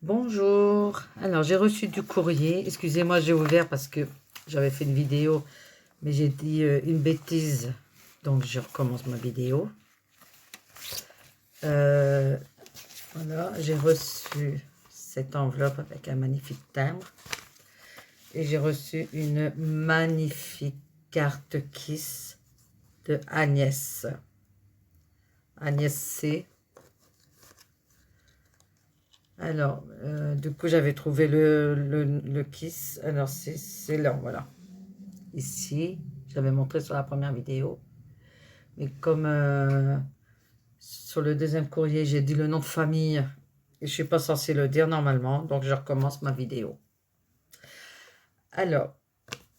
Bonjour. Alors, j'ai reçu du courrier. Excusez-moi, j'ai ouvert parce que j'avais fait une vidéo, mais j'ai dit une bêtise. Donc, je recommence ma vidéo. Euh, voilà, j'ai reçu cette enveloppe avec un magnifique timbre. Et j'ai reçu une magnifique carte Kiss de Agnès. Agnès C. Alors, du coup, j'avais trouvé le Kiss. Alors, c'est là, voilà. Ici, j'avais montré sur la première vidéo. Mais comme sur le deuxième courrier, j'ai dit le nom de famille et je ne suis pas censée le dire normalement, donc je recommence ma vidéo. Alors,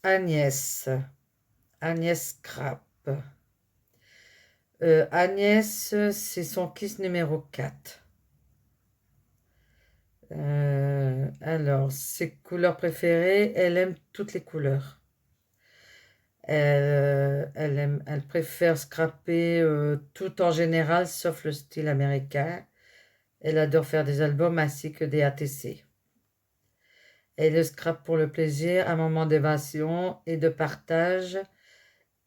Agnès, Agnès Crap. Agnès, c'est son kiss numéro 4. Alors, ses couleurs préférées, elle aime toutes les couleurs. Elle préfère scraper tout en général, sauf le style américain. Elle adore faire des albums ainsi que des ATC. Elle le scrape pour le plaisir, un moment d'évasion et de partage.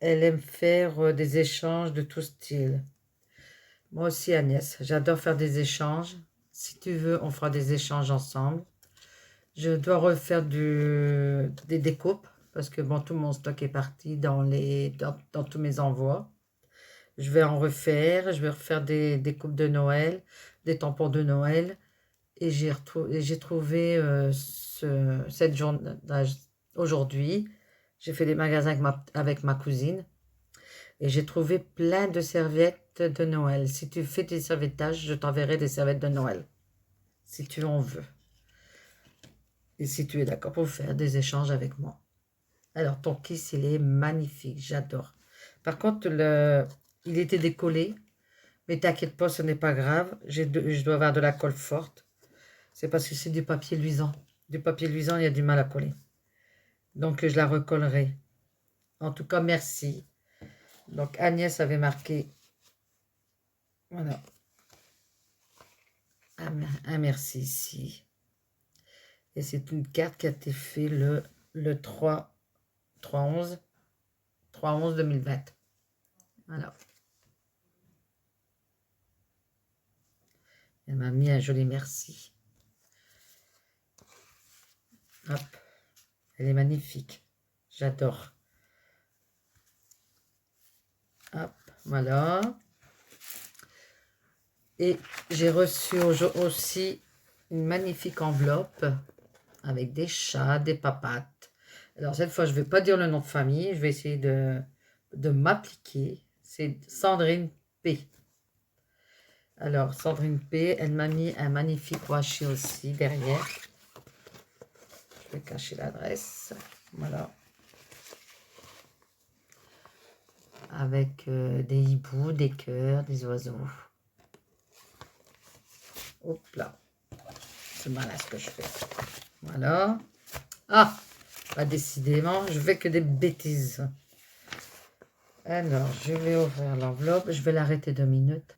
Elle aime faire des échanges de tout style. Moi aussi, Agnès, j'adore faire des échanges. Si tu veux, on fera des échanges ensemble. Je dois refaire des découpes parce que bon, tout mon stock est parti dans tous mes envois. Je vais en refaire, je vais refaire des découpes de Noël, des tampons de Noël. Et j'ai trouvé cette journée aujourd'hui. J'ai fait des magasins avec ma cousine et j'ai trouvé plein de serviettes de Noël. Si tu fais des serviettages, je t'enverrai des serviettes de Noël, si tu en veux. Et si tu es d'accord pour faire des échanges avec moi. Alors, ton kiss, il est magnifique, j'adore. Par contre, il était décollé, mais t'inquiète pas, ce n'est pas grave. Je dois avoir de la colle forte. C'est parce que c'est du papier luisant. Du papier luisant, il y a du mal à coller. Donc, je la recollerai. En tout cas, merci. Donc, Agnès avait marqué, voilà, un merci ici. Et c'est une carte qui a été faite le 3/11 2020. Voilà. Elle m'a mis un joli merci. Hop. Elle est magnifique. J'adore. Hop, voilà. Et j'ai reçu aussi une magnifique enveloppe avec des chats, des papates. Alors cette fois, je ne vais pas dire le nom de famille, je vais essayer de m'appliquer. C'est Sandrine P. Alors, Sandrine P, elle m'a mis un magnifique washi aussi derrière. Je vais cacher l'adresse. Voilà. Avec des hiboux, des cœurs, des oiseaux. Hop là. C'est malin ce que je fais. Voilà. Ah, bah décidément, je fais que des bêtises. Alors, je vais ouvrir l'enveloppe. Je vais l'arrêter 2 minutes.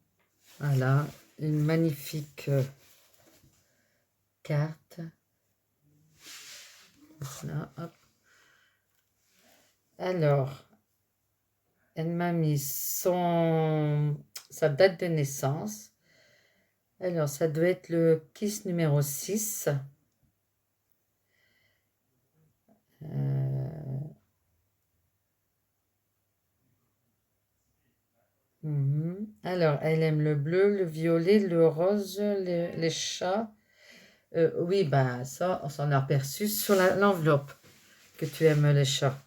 Voilà, une magnifique carte. Voilà, hop. Alors, elle m'a mis sa date de naissance. Alors, ça doit être le kiss numéro 6. Alors, elle aime le bleu, le violet, le rose, les chats. Oui, ben ça, on s'en a aperçu sur l'enveloppe que tu aimes les chats.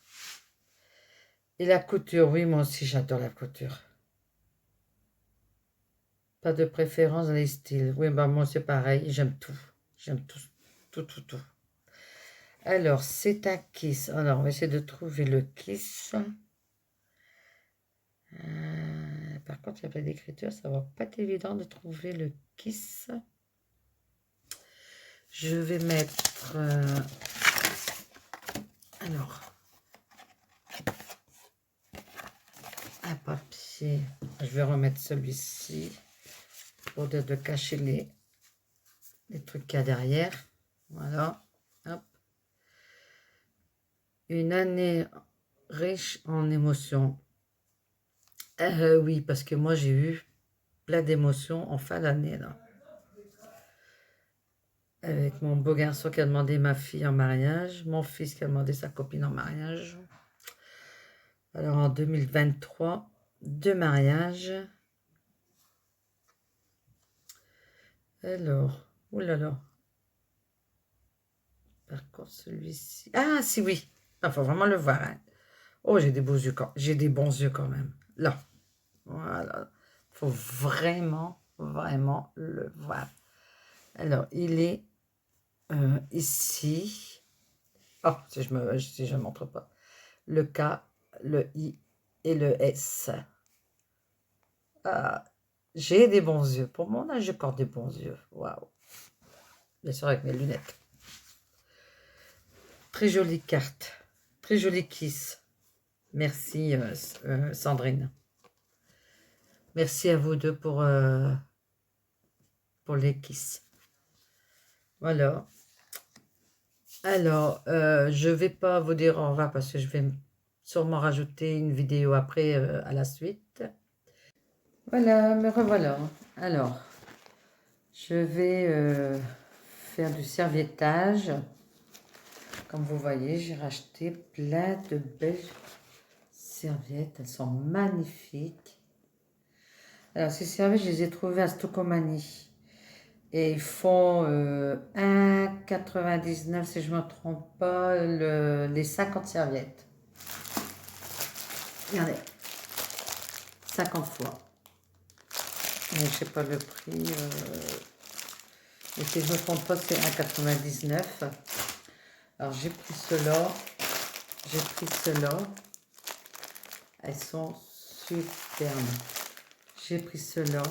Et la couture, oui, moi aussi j'adore la couture. Pas de préférence dans les styles. Oui, ben moi c'est pareil, j'aime tout. J'aime tout, tout, tout, tout. Alors, c'est un kiss. Alors, on va essayer de trouver le kiss. Par contre, il n'y a pas d'écriture, ça va pas être évident de trouver le kiss. Je vais mettre... alors, un papier. Je vais remettre celui-ci pour de cacher les trucs qu'il y a derrière. Voilà. Hop. Une année riche en émotions. Oui, parce que moi, j'ai eu plein d'émotions en fin d'année, là. Avec mon beau garçon qui a demandé ma fille en mariage, mon fils qui a demandé sa copine en mariage. Alors en 2023, 2 mariages. Alors, oulala. Par contre, celui-ci. Ah, si, oui. Il faut vraiment le voir, hein. Oh, j'ai des beaux yeux j'ai des bons yeux quand même. Là. Voilà. Il faut vraiment, vraiment le voir. Alors, il est ici. Oh, si je ne montre pas. Le K, le I et le S. Ah, j'ai des bons yeux. Pour mon âge, j'ai encore des bons yeux. Waouh. Bien sûr, avec mes lunettes. Très jolie carte. Très jolie kiss. Merci, Sandrine. Merci à vous deux pour les kiss. Voilà. Alors, je ne vais pas vous dire au revoir parce que je vais sûrement rajouter une vidéo après à la suite. Voilà, me revoilà. Alors, je vais faire du serviettage. Comme vous voyez, j'ai racheté plein de belles serviettes. Elles sont magnifiques. Alors, ces serviettes, je les ai trouvées à Stocomanie. Et ils font 1,99 si je ne me trompe pas, les 50 serviettes. Regardez, 50 fois. Mais je ne sais pas le prix. Et si je ne me trompe pas, c'est 1,99. Alors j'ai pris cela. J'ai pris cela. Elles sont superbes. J'ai pris cela.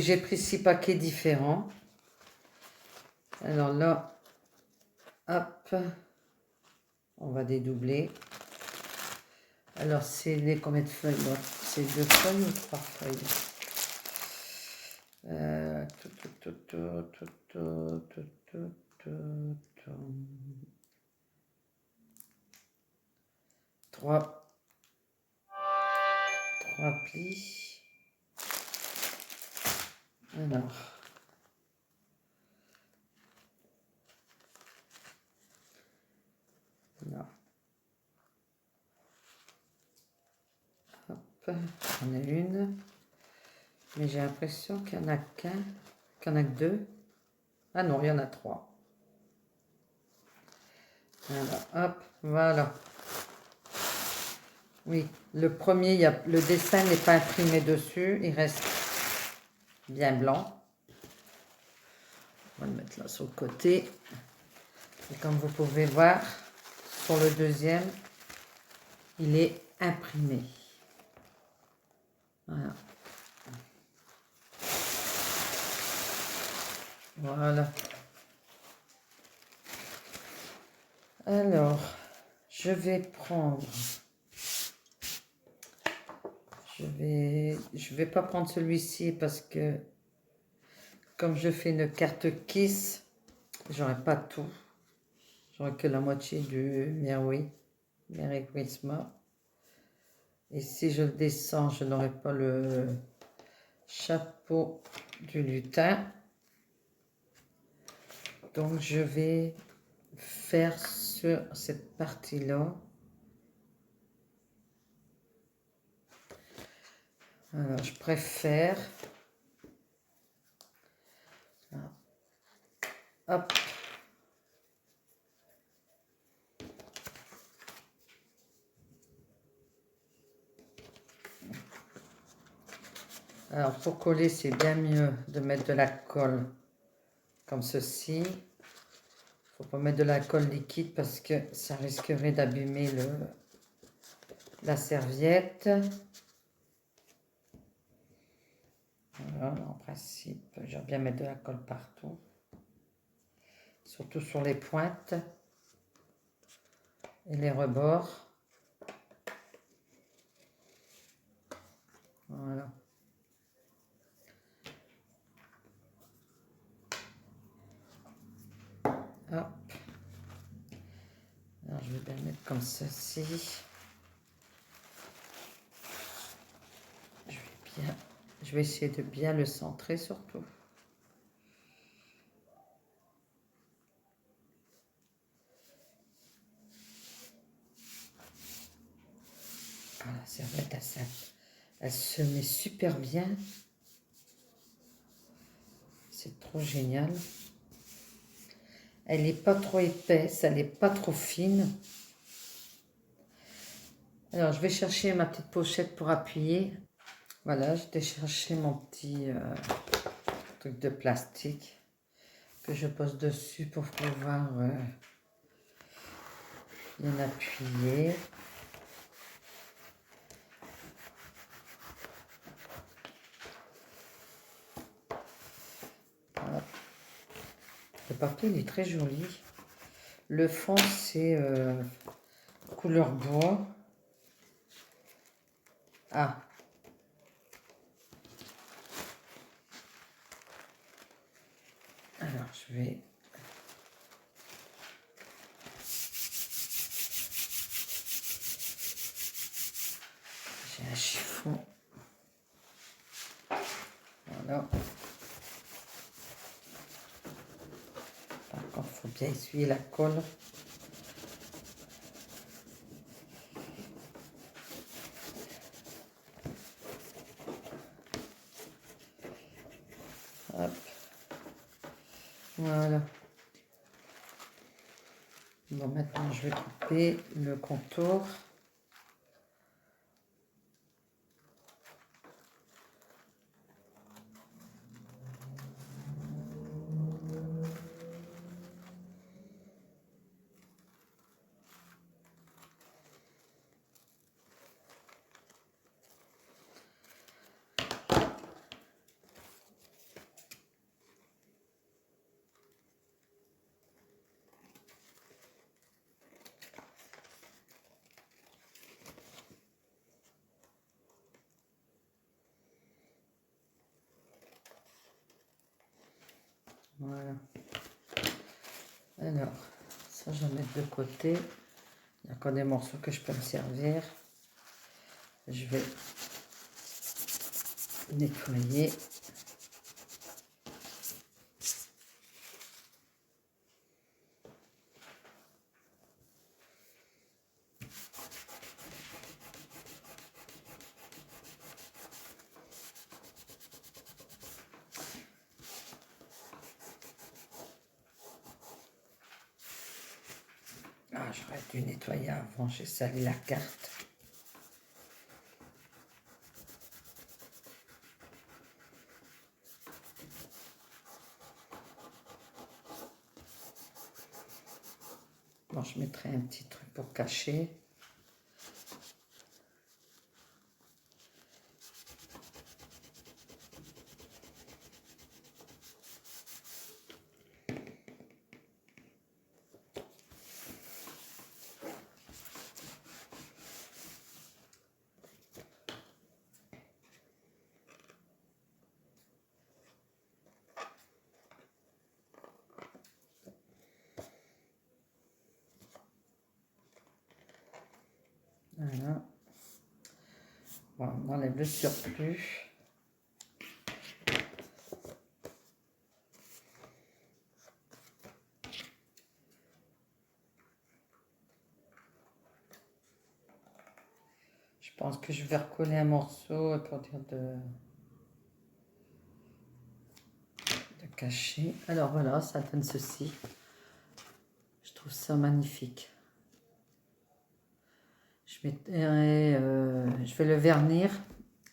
J'ai pris 6 paquets différents. Alors là, hop, on va dédoubler. Alors c'est les combien de feuilles là? C'est 2 feuilles ou 3 feuilles? Trois plis. Alors. Là. Hop, j'en ai une. Mais j'ai l'impression qu'il n'y en a qu'il y en a que 2. Ah non, il y en a 3. Voilà, hop, voilà. Oui, le premier, le dessin n'est pas imprimé dessus, il reste bien blanc. On va le mettre là sur le côté. Et comme vous pouvez voir, sur le deuxième, il est imprimé. Voilà. Voilà. Alors, je vais prendre... Je vais pas prendre celui-ci parce que comme je fais une carte Kiss, j'aurai pas tout. J'aurai que la moitié du Merry Christmas. Et si je le descends, je n'aurai pas le chapeau du lutin. Donc je vais faire sur cette partie-là. Alors je préfère... Hop. Alors pour coller, c'est bien mieux de mettre de la colle comme ceci. Il ne faut pas mettre de la colle liquide parce que ça risquerait d'abîmer la serviette. Voilà, en principe, j'aime bien mettre de la colle partout. Surtout sur les pointes et les rebords. Voilà. comme ceci. Je vais essayer de bien le centrer surtout. Voilà, la serviette, elle se met super bien. C'est trop génial. Elle n'est pas trop épaisse, elle n'est pas trop fine. Alors, je vais chercher ma petite pochette pour appuyer. Voilà, je vais chercher mon petit truc de plastique que je pose dessus pour pouvoir bien appuyer. Voilà. Le papier, il est très joli. Le fond, c'est couleur bois. Ah. Alors, je vais... J'ai un chiffon. Voilà. Par contre, il faut bien essuyer la colle. Hop. Voilà. Bon, maintenant, je vais couper le contour. Voilà. Alors, ça, je vais mettre de côté. Il y a encore des morceaux que je peux me servir. Je vais nettoyer. Ah, j'aurais dû nettoyer avant, j'ai sali la carte. Bon, je mettrai un petit truc pour cacher. Voilà. Bon, on enlève le surplus. Je pense que je vais recoller un morceau pour dire de cacher. Alors voilà, ça donne ceci. Je trouve ça magnifique. Je vais le vernir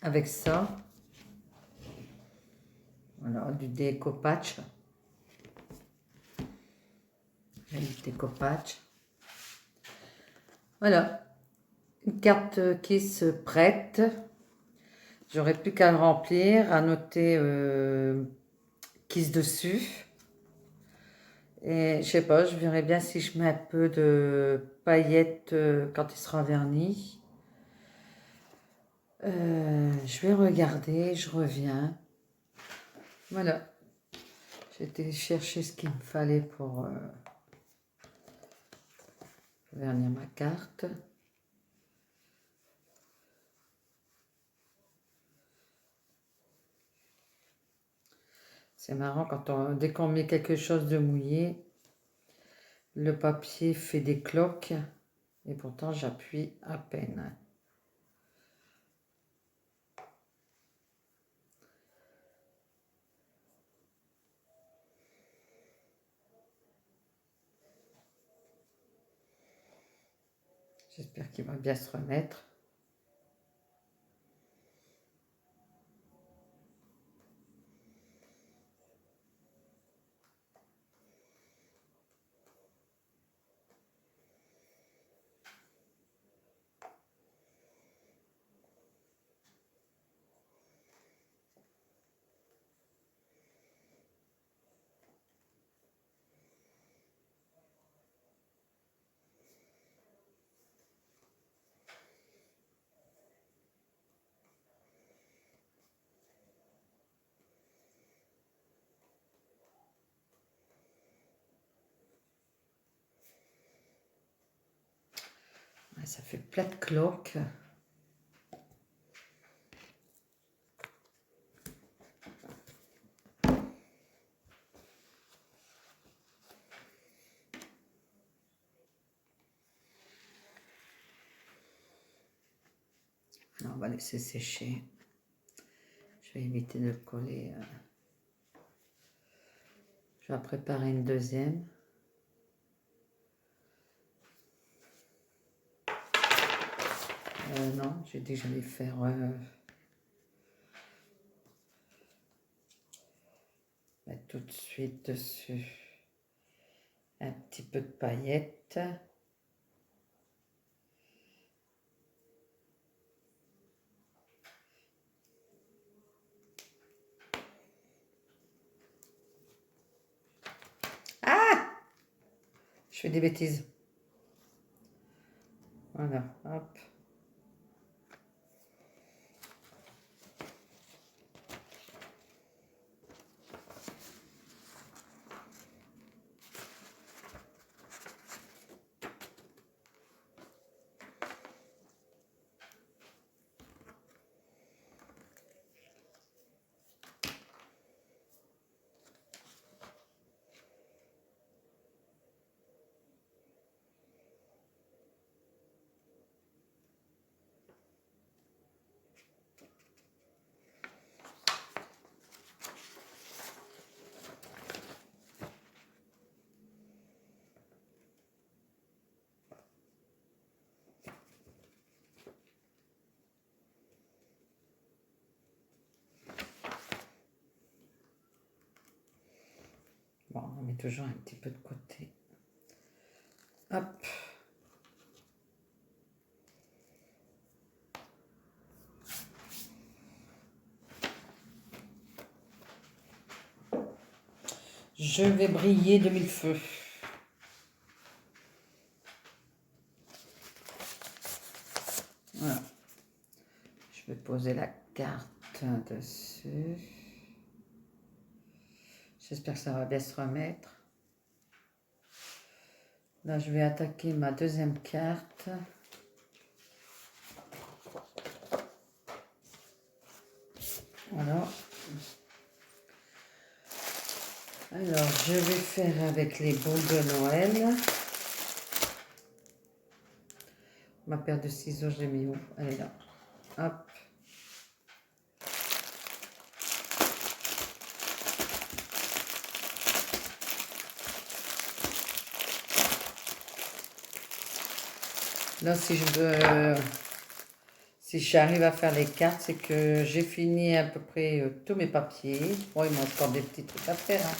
avec ça. Voilà, du découpage. Du découpage. Voilà. Une carte qui se prête. J'aurais plus qu'à le remplir, à noter Kiss dessus. Et je sais pas, je verrai bien si je mets un peu de paillettes quand il sera verni. Je vais regarder, je reviens. Voilà. J'ai été chercher ce qu'il me fallait pour vernir ma carte. C'est marrant dès qu'on met quelque chose de mouillé, le papier fait des cloques et pourtant j'appuie à peine. J'espère qu'il va bien se remettre. Ça fait plein de cloques. On va laisser sécher. Je vais éviter de le coller. Je vais préparer une deuxième. Non, j'ai dit que j'allais faire mettre tout de suite dessus un petit peu de paillettes. Ah! Je fais des bêtises. Voilà, hop. Bon, on met toujours un petit peu de côté. Hop. Je vais briller de mille feux. Voilà. Je vais poser la carte dessus. J'espère que ça va bien se remettre. Là, je vais attaquer ma deuxième carte. Voilà. Alors, je vais faire avec les boules de Noël. Ma paire de ciseaux, je l'ai mis où? Elle est là. Hop. Là, si j'arrive à faire les cartes, c'est que j'ai fini à peu près tous mes papiers. Bon, il me reste encore des petits trucs à faire. Hein.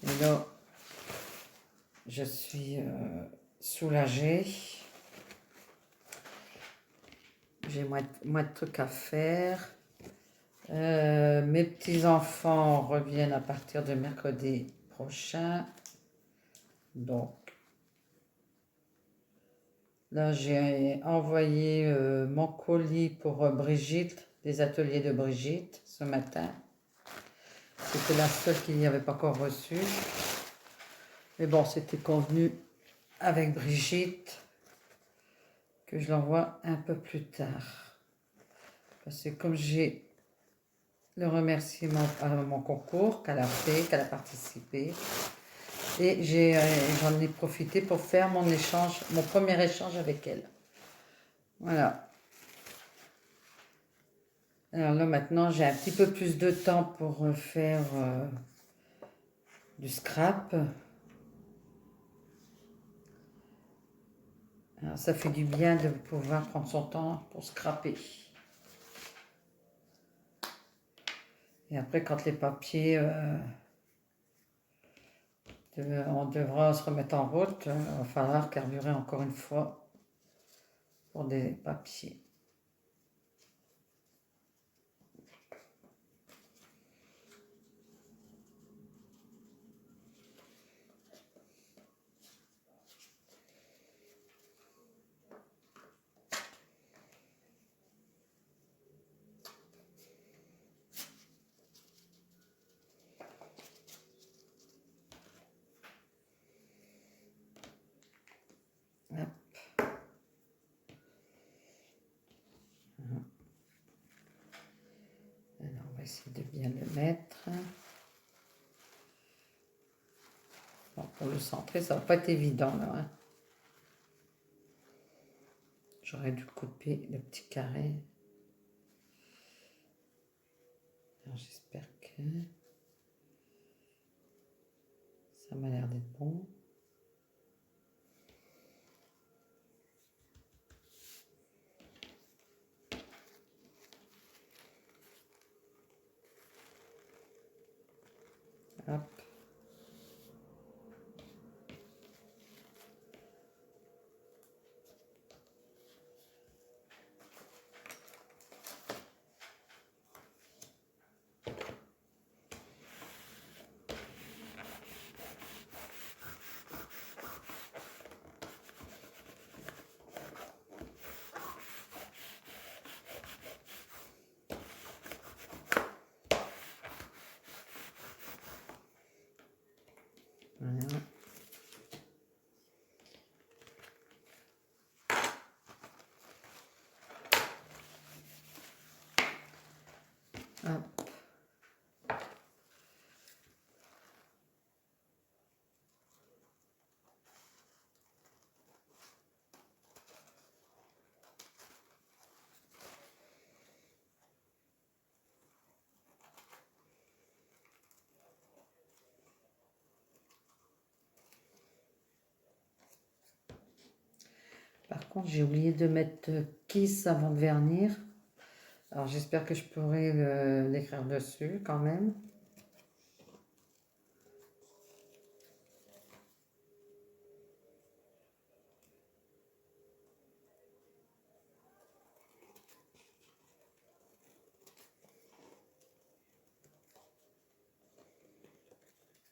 Et là, je suis soulagée. J'ai moins de trucs à faire. Mes petits-enfants reviennent à partir de mercredi prochain. Donc, là, j'ai envoyé mon colis pour Brigitte, les ateliers de Brigitte, ce matin. C'était la seule qui n'y avait pas encore reçu. Mais bon, c'était convenu avec Brigitte, que je l'envoie un peu plus tard. Parce que comme j'ai le remerciement à mon concours qu'elle a fait, qu'elle a participé, et j'en ai profité pour faire mon échange, mon premier échange avec elle. Voilà. Alors là maintenant j'ai un petit peu plus de temps pour faire du scrap. Alors, ça fait du bien de pouvoir prendre son temps pour scraper. Et après quand les papiers, on devra se remettre en route, il va falloir carburer encore une fois pour des papiers. Hop. Alors, on va essayer de bien le mettre. Bon, pour le centrer, ça va pas être évident là. Hein. J'aurais dû couper le petit carré. Alors, j'espère que ça m'a l'air d'être bon. Hop. Voilà. Hop. Par contre, j'ai oublié de mettre Kiss avant de vernir. Alors, j'espère que je pourrai l'écrire dessus quand même.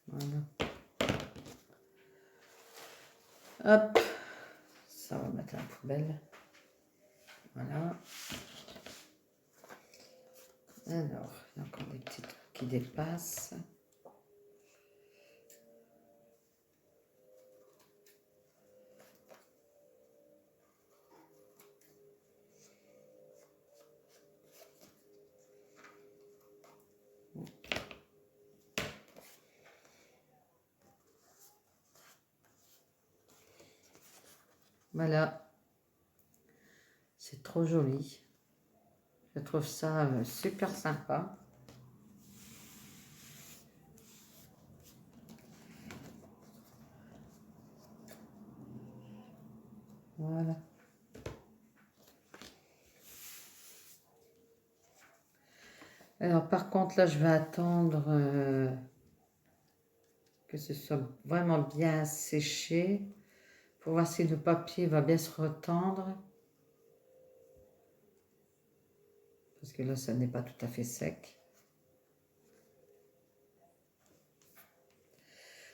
Voilà. Hop. Ça, on va mettre à la poubelle. Voilà. Alors, il y a encore des petits trucs qui dépassent. Voilà. C'est trop joli. Je trouve ça super sympa. Voilà. Alors par contre là je vais attendre que ce soit vraiment bien séché pour voir si le papier va bien se retendre. Parce que là ça n'est pas tout à fait sec.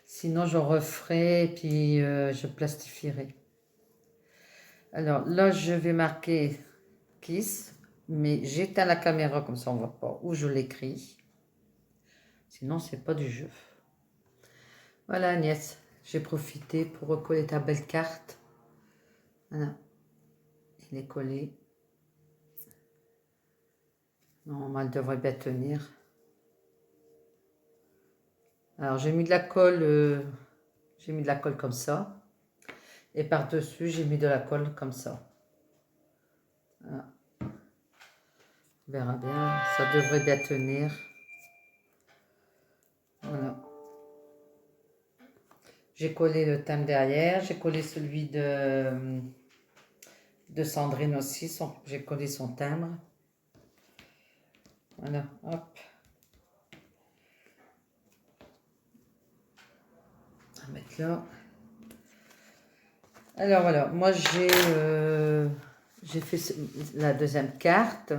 Sinon je referai et puis je plastifierai. Alors là je vais marquer Kiss. Mais j'éteins la caméra comme ça on ne voit pas où je l'écris. Sinon, c'est pas du jeu. Voilà Agnès, j'ai profité pour recoller ta belle carte. Voilà. Il est collé. Normalement, elle devrait bien tenir. Alors, j'ai mis de la colle, comme ça. Et par-dessus, j'ai mis de la colle comme ça. Voilà. On verra bien, ça devrait bien tenir. Voilà. J'ai collé le thème derrière, j'ai collé celui de Sandrine aussi, j'ai collé son timbre. Voilà, hop. On va mettre là. Alors voilà, moi j'ai fait la deuxième carte,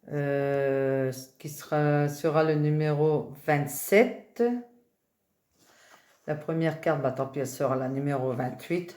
qui sera le numéro 27. La première carte, bah, tant pis, elle sera la numéro 28.